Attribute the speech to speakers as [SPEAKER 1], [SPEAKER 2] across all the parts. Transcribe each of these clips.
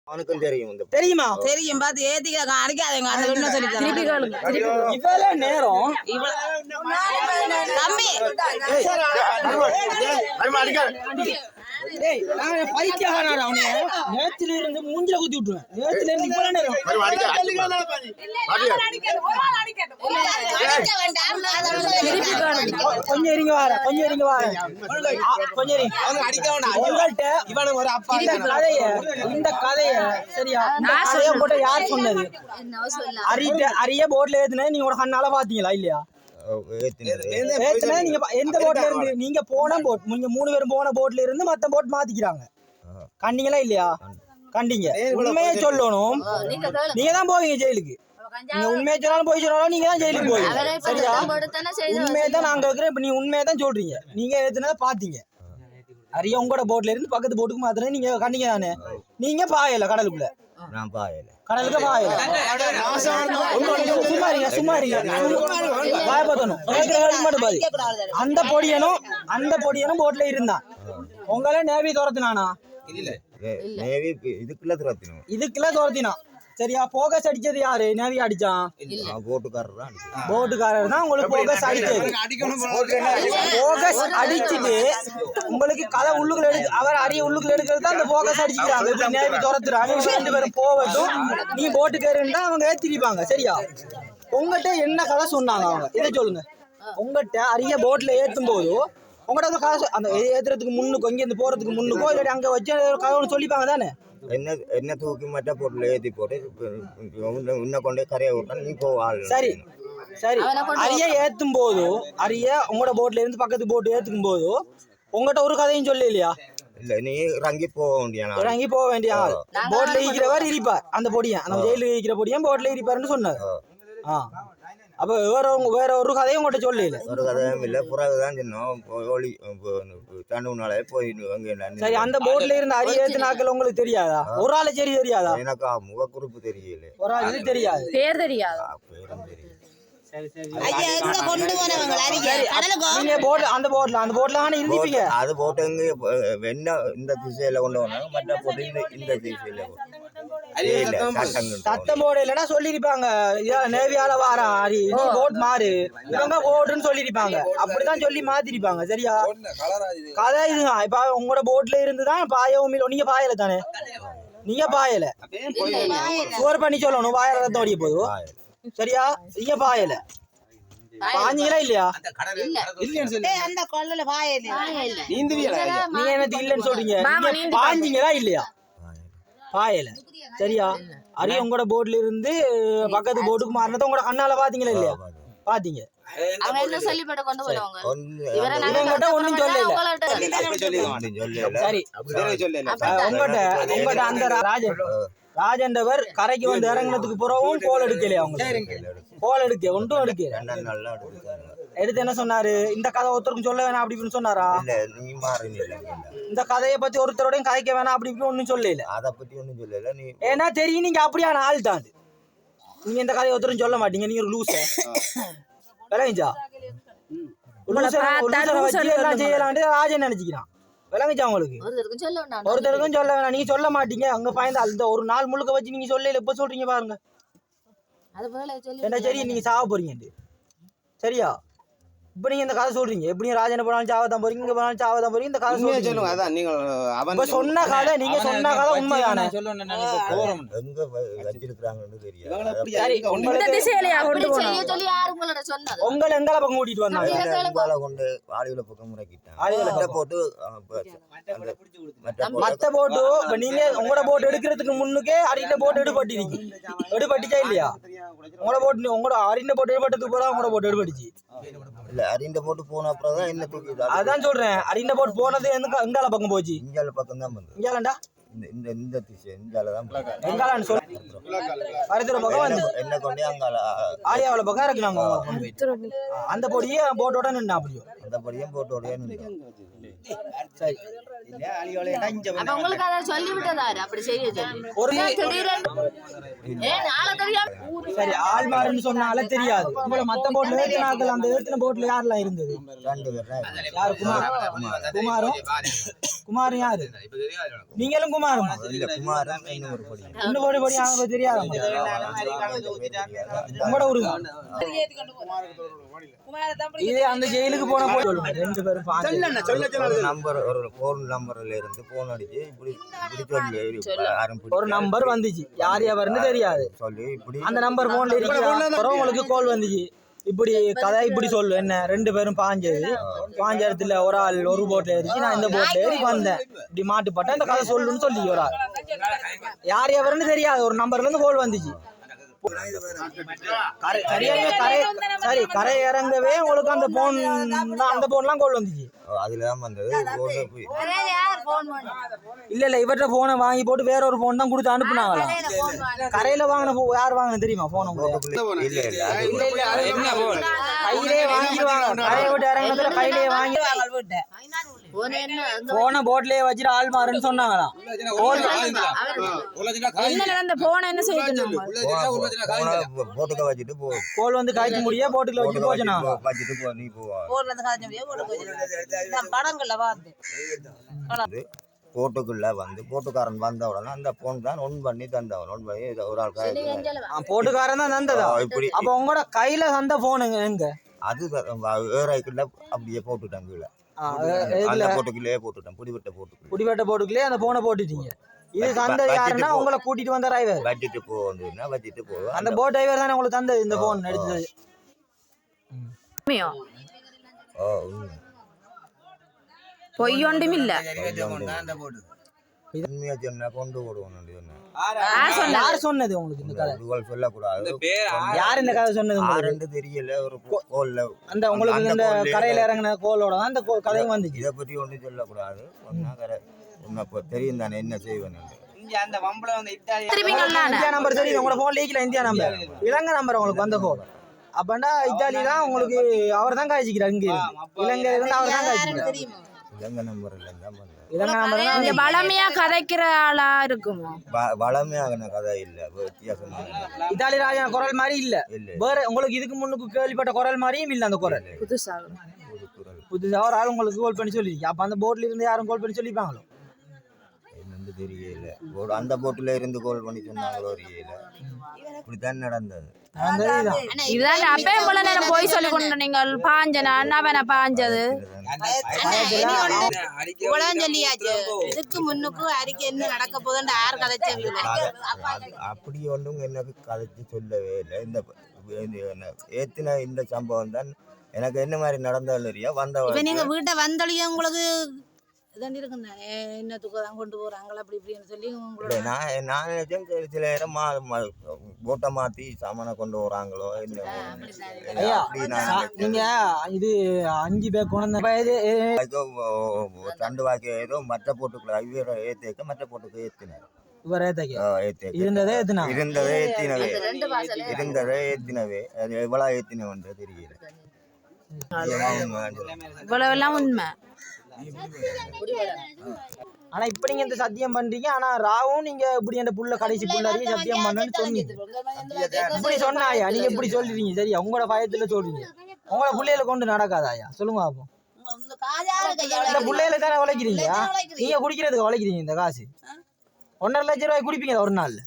[SPEAKER 1] அவனுக்கும் தெரியும்
[SPEAKER 2] தெரியுமா?
[SPEAKER 3] தெரியும் பார்த்து ஏத்திக்க அடிக்காதீங்க அந்த ஒண்ணு சொல்லி
[SPEAKER 2] இவ்வளவு நேரம்
[SPEAKER 3] தம்பி
[SPEAKER 2] பைத்தியக்காரன் அவனே நேத்துல இருந்து மூஞ்சில குத்தி விட்டுருவேன். நேத்துல இருந்து இவ்வளவு நேரம் கொஞ்சம் இருங்க வார கொஞ்சம் இருங்க வார கொஞ்சம் உங்கள்கிட்ட இந்த கதைய சரியா கதைய போட்ட யார் சொன்னது? அரிய போட்ல ஏத்துன நீங்க ஒரு கண்ணால பாத்தீங்களா இல்லையா? நீங்க எந்த போட்ல இருந்து நீங்க போன போட் நீங்க 3 பேரும் போன போட்ல இருந்து மத்த போட் மாத்திக்கிறாங்க. கண்டீங்களா இல்லையா? கண்டீங்க. உண்மையை சொல்லணும். நீங்க தான் போவீங்க ஜெயிலுக்கு. நீங்க உண்மையை சொன்னாலும் போய் சொன்னாலும் நீங்க தான் ஜெயிலுக்கு போவீங்க. சரியா? உண்மையை தான் நாங்க இருக்கிறேன். இப்ப நீங்க உண்மையை தான் சொல்றீங்க. நீங்க ஏத்துனதை பாத்தீங்க. அரிய உங்களோட போட்ல இருந்து பக்கத்து போட்டுக்கு மாத்திரம் நீங்க கண்டீங்க தானே? நீங்க பாயல கடலுக்குள்ள.
[SPEAKER 1] நான் பாயல
[SPEAKER 2] கடலுக்கு பாயல. சும்மாரிங்க பாயப்பத்தணும் மட்டும் பாதி. அந்த பொடியனும் போட்ல இருந்தான். உங்களை நேவி துரத்தினானா?
[SPEAKER 1] இதுக்குள்ள துரத்தினோம்.
[SPEAKER 2] இதுக்குள்ள துரத்தினான். சரியா? போகஸ் அடிச்சது யாரு? நேவி அடிச்சான். போட்டுக்காரர் தான் உங்களுக்கு போகஸ் அடிச்சது. போகஸ் அடிச்சுட்டு உங்களுக்கு கதை உள்ளுக்குள்ள எடுத்து அவர் அரிய உள்ளுக்குள்ள எடுக்கிறது தான் அந்த போகஸ் அடிச்சுக்கிறாங்க. நேவி துரத்துறாங்க. 2 பேரும் போகட்டும் நீ போட்டுக்காருன்னு அவங்க ஏத்திருப்பாங்க. சரியா? உங்கள்கிட்ட என்ன கதை சொன்னாங்க அவங்க? இதை சொல்லுங்க. உங்கள்கிட்ட அரிய போட்ல ஏத்தும் போது உங்கள்கிட்ட கதை அந்த ஏத்துறதுக்கு முன்னுக்கோ இங்க இருந்து போறதுக்கு முன்னுக்கோ இல்லாட்டி அங்க வச்சு கதை ஒன்று சொல்லிப்பாங்க தானே?
[SPEAKER 1] என்ன தூக்கி மற்ற போட்டுல ஏத்தி போட்டு உன்ன கொண்டே கரையை விட்டா நீ போவாள்.
[SPEAKER 2] சரி அரிய ஏத்தும் போது அரிய உங்களோட போட்ல இருந்து பக்கத்து போட்டு ஏத்துக்கும் போது உங்கள்கிட்ட ஒரு கதையும் சொல்ல இல்லையா?
[SPEAKER 1] இல்ல நீ இறங்கி போக
[SPEAKER 2] வேண்டிய ஆள் போட்ல ஈக்கிறவர் இருப்பார். அந்த பொடியன் நம்ம ஜெயிலுக்கு ஈக்கிற பொடியன் போட்ல இருப்பாருன்னு சொன்னார். அப்ப வேற ஒரு கதையும் உங்கள்கிட்ட சொல்லல?
[SPEAKER 1] ஒரு கதையும் இல்ல. புறாதான் சொன்னோம்.
[SPEAKER 2] சரி அந்த போட்ல இருந்து அரிய ஏத்துனாக்கள் உங்களுக்கு தெரியாதா? ஒரு ஆளு சரி தெரியாதா?
[SPEAKER 1] எனக்கு முகக்குறிப்பு தெரியல.
[SPEAKER 2] ஒரு ஆளு தெரியாது.
[SPEAKER 3] பேர் தெரியாதா?
[SPEAKER 1] அது போட்டு இந்த திசையில கொண்டு வந்தாங்க. மற்ற போட்டு இந்த திசையில
[SPEAKER 2] சத்தம் போட இல்லைன்னா சொல்லிருப்பாங்க நேவியால வாரா போட் மாறு இவங்க போட்டுன்னு சொல்லிருப்பாங்க. அப்படிதான் சொல்லி மாத்திருப்பாங்க. சரியா? கதை இதுதான். இப்ப உங்களோட போட்ல இருந்துதான் பாயவும் இல்லை. நீங்க பாயல தானே? நீங்க பாயல சுவர் பண்ணி சொல்லணும். பாயல ரத்தம் ஓடிய போதும். சரியா? நீங்க பாயல பாஞ்சீங்களா இல்லையா?
[SPEAKER 3] அந்த கொள்ளல
[SPEAKER 2] நீங்க எனக்கு இல்லன்னு சொல்றீங்க. பாஞ்சீங்களா இல்லையா? பாயல. சரியா? அரிய உங்களோட போட்ல இருந்து பக்கத்து போட்டுக்கு மாறினத உங்களோட கண்ணால பாத்தீங்களா இல்லையா? பாத்தீங்க. ஒன்னும் சரி உங்கள்கிட்ட அந்த ராஜேண்டவர் கரைக்கு வந்து இறங்கினதுக்கு பிறகும் கோல் எடுக்கலையா? அவங்க கோல் ஒன்றும் எடுக்க எடுத்து என்ன சொன்னாரு? இந்த கதை ஒருத்தருக்கும் சொல்ல வேணாம் அப்படி இப்படின்னு சொன்னாரா? இந்த கதையை பத்தி ஒருத்தரோடையும் கதைக்க வேணாம் அப்படி இப்படி ஒன்னும் சொல்லல.
[SPEAKER 1] அதை பத்தி ஒன்னும் சொல்லல.
[SPEAKER 2] ஏன்னா தெரியும் நீங்க அப்படியான ஆள் தான். நீங்க இந்த கதையை ஒருத்தரும் சொல்ல மாட்டீங்க. நீங்க ஒரு லூச விளங்கிச்சா? செய்யலாம் ராஜன் நினைச்சுக்கிறான். விளங்கிச்சா? உங்களுக்கு ஒருத்தருக்கும் சொல்ல வேணாம். நீங்க சொல்ல மாட்டீங்க. அங்க பாய்ந்த அந்த ஒரு நாள் முழுக்க வச்சு நீங்க சொல்லல. எப்ப சொல்றீங்க பாருங்க. என்ன சரி நீங்க சாவ போறீங்க. சரியா? இப்ப நீங்க இந்த கதை சொல்றீங்க. எப்படியும் ராஜனை போனாலும் சாவதான் போறீங்க. இங்க போனாலும் சாவதான் போறீங்க. இந்த கதை சொல்லுங்க. அதான் நீங்க சொன்ன கதை நீங்க சொன்ன கதை உண்மைதானே? உங்களை எங்களை பக்கம் கூட்டிட்டு வந்தாங்க. மத்த போட்டு நீங்க உங்களோட போட்டு எடுக்கிறதுக்கு முன்னுக்கே அரிண்ட போட்டு எடுபட்டிருக்கு. எடுபட்டுச்சா இல்லையா? உங்களோட அரிண்ட போட்டு எடுபட்டதுக்கு போறா உங்களோட போட்டு எடுபட்டுச்சு.
[SPEAKER 1] அரிண்ட போட்டு போன அப்புறம் தான் என்ன தூக்கி
[SPEAKER 2] அதான் சொல்றேன். அரிண்ட போட்டு போனது எங்கால பக்கம் போச்சு?
[SPEAKER 1] இங்கால பக்கம் தான் வந்து.
[SPEAKER 2] இங்காலண்டா
[SPEAKER 1] இந்த திசை இங்கால தான்
[SPEAKER 2] எங்காலன்னு சொல்லு. பரத்துல பக்கம் வந்து
[SPEAKER 1] என்ன கொண்டே அங்கால
[SPEAKER 2] ஆலியாவுல பக்கம் இருக்குனாங்க. அந்த பொடியே போட்டோட நின்னா அப்படியோ.
[SPEAKER 1] அந்த பொடியும் போட்டோட நின்னா.
[SPEAKER 2] சரி
[SPEAKER 3] அப்ப உங்களுக்கு அதை சொல்லிவிட்டதாரு அப்படி செய்ய சொல்லி
[SPEAKER 2] ஒரு
[SPEAKER 3] திடீரென்று நாளை தெரியாம
[SPEAKER 2] சரி ஆள்மாருன்னு சொன்னால தெரியாது உங்களை மத்த போட்ல ஏத்தினாக்கள் அந்த ஏத்தின போட்ல யாரெல்லாம் இருந்தது
[SPEAKER 1] 2 பேர்
[SPEAKER 2] யாரு குமாரும் குமாரும் யாரு நீங்களும் குமாரும்
[SPEAKER 1] இல்ல குமாரன் இன்னொரு பொடி
[SPEAKER 2] இன்னும் படி அவங்க தெரியாது உங்களோட ஊரு இது அந்த ஜெயிலுக்கு போன போய் சொல்லுங்க 2 பேரும்
[SPEAKER 1] ஒரு ஃபோன் நம்பர்ல இருந்து போன் அடிச்சு இப்படி சொல்லி யாரும்
[SPEAKER 2] ஒரு நம்பர் வந்துச்சு யார் எவர்னு தெரியாது
[SPEAKER 1] சொல்லி இப்படி
[SPEAKER 2] அந்த நம்பர் போன்ல இருக்கிற உங்களுக்கு கால் வந்துச்சு இப்படி கதை இப்படி சொல்லு என்ன 2 பேரும் பாஞ்ச இடத்துல ஒரு ஆள் ஒரு போட்ல ஏறிச்சு நான் இந்த போட்ல ஏறி வந்தேன் இப்படி மாட்டுப்பட்டேன் இந்த கதை சொல்லுன்னு சொல்லி ஒரு ஆள் யார் எவருன்னு தெரியாது ஒரு நம்பர்ல இருந்து கால் வந்துச்சு கரை இறங்கவே உங்களுக்கு அந்த போன்லாம் கால் வந்துச்சு
[SPEAKER 1] அதுலதான் வந்தது
[SPEAKER 2] இல்ல இவர்கிட்ட போனை வாங்கி போட்டு வேற ஒரு போன் தான் கொடுத்து அனுப்புனாங்களா கரையில வாங்கின யார் வாங்கின தெரியுமா போன கையிலே வாங்கிடுவாங்க கரையை விட்டு இறங்கினதுல கையிலே வாங்கி போன போட்லயே வச்சுட்டு ஆள் மாறுன்னு சொன்னாங்களாம்
[SPEAKER 1] போட்டுக்க வச்சுட்டு
[SPEAKER 2] கோல் வந்து காய்ச்சி முடிய போட்டுல வச்சு போச்சுனா
[SPEAKER 1] வச்சுட்டு போ நீ போட்டுக்குள்ள வந்து போட்டுக்காரன் வந்த உடனே அந்த போன் தான் ஒன் பண்ணி தந்தவன் ஒன் பண்ணி ஒரு ஆள்
[SPEAKER 2] போட்டுக்காரன் தான் தந்ததா இப்படி அப்ப உங்களோட கையில தந்த போனுங்க எங்க
[SPEAKER 1] அது ஏறாய்க்குள்ள அப்படியே போட்டுட்டாங்க கீழே போட்டுக்குள்ளே போட்டுட்டேன்
[SPEAKER 2] புடிவட்ட போட்டுக்குள்ளே அந்த போனை போட்டுட்டீங்க இது தந்தது யாருன்னா உங்களை கூட்டிட்டு வந்த டிரைவர்
[SPEAKER 1] வச்சிட்டு போவா வச்சிட்டு போவா
[SPEAKER 2] அந்த போட் டிரைவர் தானே உங்களுக்கு தந்தது இந்த போன் எடுத்தது
[SPEAKER 3] பொய் ஒன்றும் இல்ல
[SPEAKER 1] உண்மையா சொன்னா கொண்டு போடுவோம்
[SPEAKER 2] யார் சொன்னது உங்களுக்கு இந்த கதை
[SPEAKER 1] சொல்லக்கூடாது
[SPEAKER 2] யார் இந்த கதை சொன்னது
[SPEAKER 1] தெரியல ஒரு கோல்ல
[SPEAKER 2] அந்த உங்களுக்கு இந்த கரையில இறங்கின கோலோட அந்த கதையும் வந்துச்சு
[SPEAKER 1] இதை பற்றி ஒன்றும் சொல்லக்கூடாது தெரியும் தானே என்ன செய்வேன்
[SPEAKER 2] இந்தியா நம்பர் தெரியும் உங்களோட போன் லீக்ல இந்தியா நம்பர் இலங்கை நம்பர் உங்களுக்கு வந்த போன் அப்பண்டா இத்தாலி தான் உங்களுக்கு அவர் தான் காய்ச்சிக்கிறார் இங்க இலங்கையில இருந்து அவர் தான் காய்ச்சிக்கிறார்
[SPEAKER 1] இலங்கை நம்பர் இல்ல
[SPEAKER 3] பழமையா கதைக்கிற ஆளா இருக்குமோ
[SPEAKER 1] பழமையான கதை இல்ல வித்தியாசமா
[SPEAKER 2] இத்தாலி ராஜா குரல் மாதிரி இல்ல வேற உங்களுக்கு இதுக்கு முன்னுக்கு கேள்விப்பட்ட குரல் மாதிரியும் இல்ல அந்த குரல் புதுசா ஒரு ஆள் உங்களுக்கு கால் பண்ணி சொல்லிருக்கீங்க அப்ப அந்த போட்ல இருந்து யாரும் கால் பண்ணி சொல்லிப்பாங்களோ
[SPEAKER 1] என்னன்னு தெரியல அந்த போட்ல இருந்து கால் பண்ணி சொன்னாங்களோ தெரியல இப்படித்தான் நடந்தது
[SPEAKER 3] இதுதான் அப்பே போல நேரம் போய் சொல்லி கொண்டு நீங்கள் பாஞ்சனா அண்ணாவன பாஞ்சது சொல்லியாச்சு இதுக்கு முன்னுக்கு அறிக்கை என்ன நடக்க போதுன்னு யார் கதைச்சவங்க
[SPEAKER 1] அப்படி ஒன்றும் எனக்கு கதைச்சு சொல்லவே இல்லை இந்த ஏத்தின இந்த சம்பவம் தான் எனக்கு என்ன மாதிரி நடந்தாலும் வந்த
[SPEAKER 3] நீங்க வீட்டை வந்தொழிய உங்களுக்கு என்னத்துக்கு தான் கொண்டு போறாங்களா அப்படி இப்படின்னு சொல்லி
[SPEAKER 1] நான் நினைச்சேன் சில நேரம் போட்டை மாத்தி சாமான கொண்டு வராங்களோ
[SPEAKER 2] நீங்க இது 5 பேர் கொண்டு
[SPEAKER 1] சண்டு வாக்கி ஏதோ மற்ற போட்டுக்குள்ள இவர ஏத்தேக்க மற்ற போட்டுக்கு ஏத்தினார்
[SPEAKER 2] இருந்ததே
[SPEAKER 1] ஏத்தினவே அது எவ்வளவு ஏத்தினவன்ற தெரியல
[SPEAKER 3] இவ்வளவெல்லாம் உண்மை
[SPEAKER 2] ஆனா இப்ப நீங்க இந்த சத்தியம் பண்றீங்க ஆனா ராவும் நீங்க இப்படி அந்த புள்ள கடைசி புள்ளாரியே சத்தியம் பண்ணன்னு சொன்னீங்க இப்படி சொன்னாயா நீங்க இப்படி சொல்றீங்க சரியா உங்களோட பயத்துல சொல்றீங்க உங்களோட பிள்ளைகளை கொண்டு நடக்காதாயா சொல்லுங்க அப்போ இந்த பிள்ளைகளை தானே உழைக்கிறீங்க நீங்க குடிக்கிறதுக்கு உழைக்கிறீங்க இந்த காசு 1.5 லட்சம் ரூபாய் குடிப்பீங்க ஒரு நாள்ல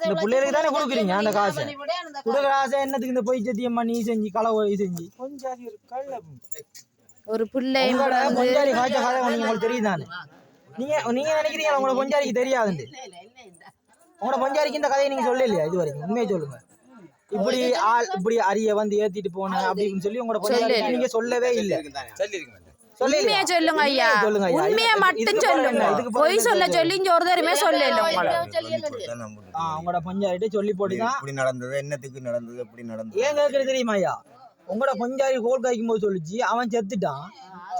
[SPEAKER 2] இந்த பிள்ளைகளுக்கு தானே கொடுக்குறீங்க அந்த காசை கொடுக்குற ஆசை என்னத்துக்கு இந்த பொய் சத்தியம் பண்ணி செஞ்சு களவு செஞ்சு
[SPEAKER 3] ஒரு பிள்ளை
[SPEAKER 2] பொஞ்சாரி காய்ச்ச கதை உங்களுக்கு தெரியும் தானே நீங்க நினைக்கிறீங்க உங்களோட பொஞ்சாரிக்கு தெரியாதுன்னு உங்களோட பொஞ்சாரிக்கு இந்த கதையை நீங்க சொல்லலையா இது வரைக்கும் உண்மையை சொல்லுங்க இப்படி அரிய வந்து ஏத்திட்டு போனேன் அப்படின்னு சொல்லி உங்களோட பொஞ்சாரிக்கு நீங்க சொல்லவே இல்லை
[SPEAKER 3] உண்மையை சொல்லுங்க ஐயா உண்மையை மட்டும் சொல்லுங்க பொய் சொல்ல சொல்லி ஒரு தடவை சொல்லல
[SPEAKER 2] உங்களோட பஞ்சாயத்து சொல்லி போட்டுதான்
[SPEAKER 1] இப்படி நடந்தது என்னத்துக்கு நடந்தது எப்படி நடந்தது
[SPEAKER 2] ஏன் கேட்கறது தெரியுமா ஐயா உங்களோட பஞ்சாயத்து கோல் காய்க்கும் போது சொல்லிச்சு அவன் செத்துட்டான்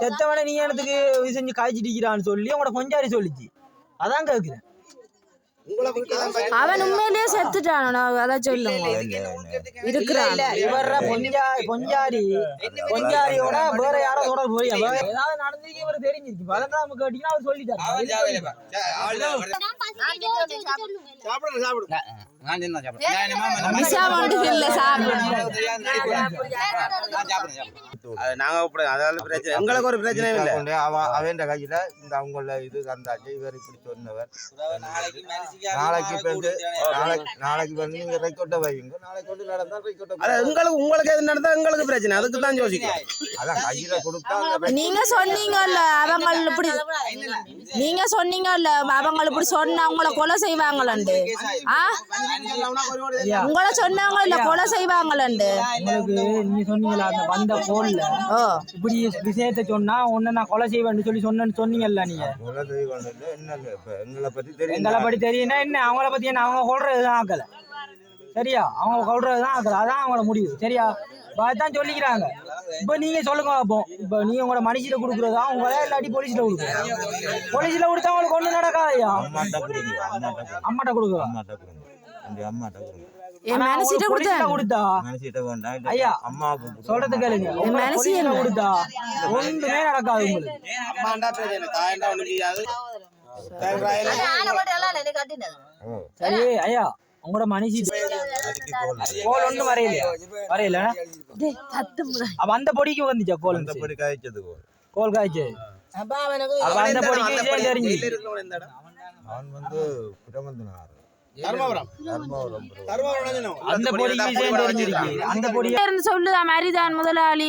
[SPEAKER 2] செத்தவனை நீ எனக்கு செஞ்சு காய்ச்சிட்டிக்கிறான்னு சொல்லி உங்களோட பஞ்சாயத்து சொல்லிச்சு அதான் கேட்கிறேன்
[SPEAKER 3] அவன் உண்மையிலேயே செத்துட்டானோ அதான் சொல்லுங்க இருக்கிறான்
[SPEAKER 2] இவர பொஞ்சாரியோட வேற யாரோ தொடர்பு போய் ஏதாவது நடந்திருக்கு இவரு தெரிஞ்சிருக்கு அதான் நமக்கு கேட்டீங்கன்னா அவர் சொல்லிட்டாரு
[SPEAKER 4] எங்களுக்கு ஒரு பிரச்சனை இல்லை.
[SPEAKER 1] அவன் கையில இந்த அவங்கள இது வந்தாச்சு. இவர் இப்படி சொன்னவர் நாளைக்கு வந்து நீங்க ரெக்கார்ட வைங்க. நாளைக்கு கொண்டு நடந்தா ரெக்கார்ட
[SPEAKER 4] உங்களுக்கு எது நடந்தா எங்களுக்கு பிரச்சனை, அதுக்கு தான் யோசிக்கிறேன்.
[SPEAKER 1] அதான் கையில கொடுத்தா
[SPEAKER 3] நீங்க சொன்னீங்கல்ல அவங்க இப்படி நீங்க சொன்னீங்கல்ல அவங்க இப்படி சொன்னா உங்களை கொலை செய்வாங்களாண்டு உங்களை சொன்னாங்க இல்ல கொலை செய்வாங்களாண்டு
[SPEAKER 2] உங்களுக்கு நீங்க சொன்னீங்களா அந்த வந்த போன்ல இப்படி விஷயத்தை சொன்னா உன்ன நான் கொலை செய்வேன்னு சொல்லி சொன்னீங்கல்ல நீங்க எங்களை பத்தி தெரியும்னா என்ன அவங்கள பத்தி என்ன அவங்க கொள்றதுதான் ஆக்கல சரியா அவங்க கொள்றதுதான் ஆக்கல அதான் அவங்களோட முடிவு சரியா தான் சொல்லிக்கிறாங்க. இப்ப நீங்க சொல்லுங்க பார்ப்போம். இப்ப நீங்க உங்களோட மனுஷில கொடுக்குறதா உங்களா இல்லாட்டி போலீஸ்ல கொடுக்குறோம். போலீஸ்ல கொடுத்தா அவங்களுக்கு ஒண்ணு நடக்காதையா அம்மாட்ட கொடுக்குறோம் ஐயா சொல்றது கேளுங்க கொடுத்தா ஒன்றுமே நடக்காது உங்களுக்கு சரி ஐயா உங்களோட மனுஷி கோல் ஒன்றும் வரையில அப்ப அந்த பொடிக்கு வந்துச்சா கோல் கோல் காய்ச்சது அப்ப அந்த பொடிக்கு தெரிஞ்சு
[SPEAKER 1] அவன் வந்து
[SPEAKER 3] சொல்லுதான் மாதிரிதான் முதலாளி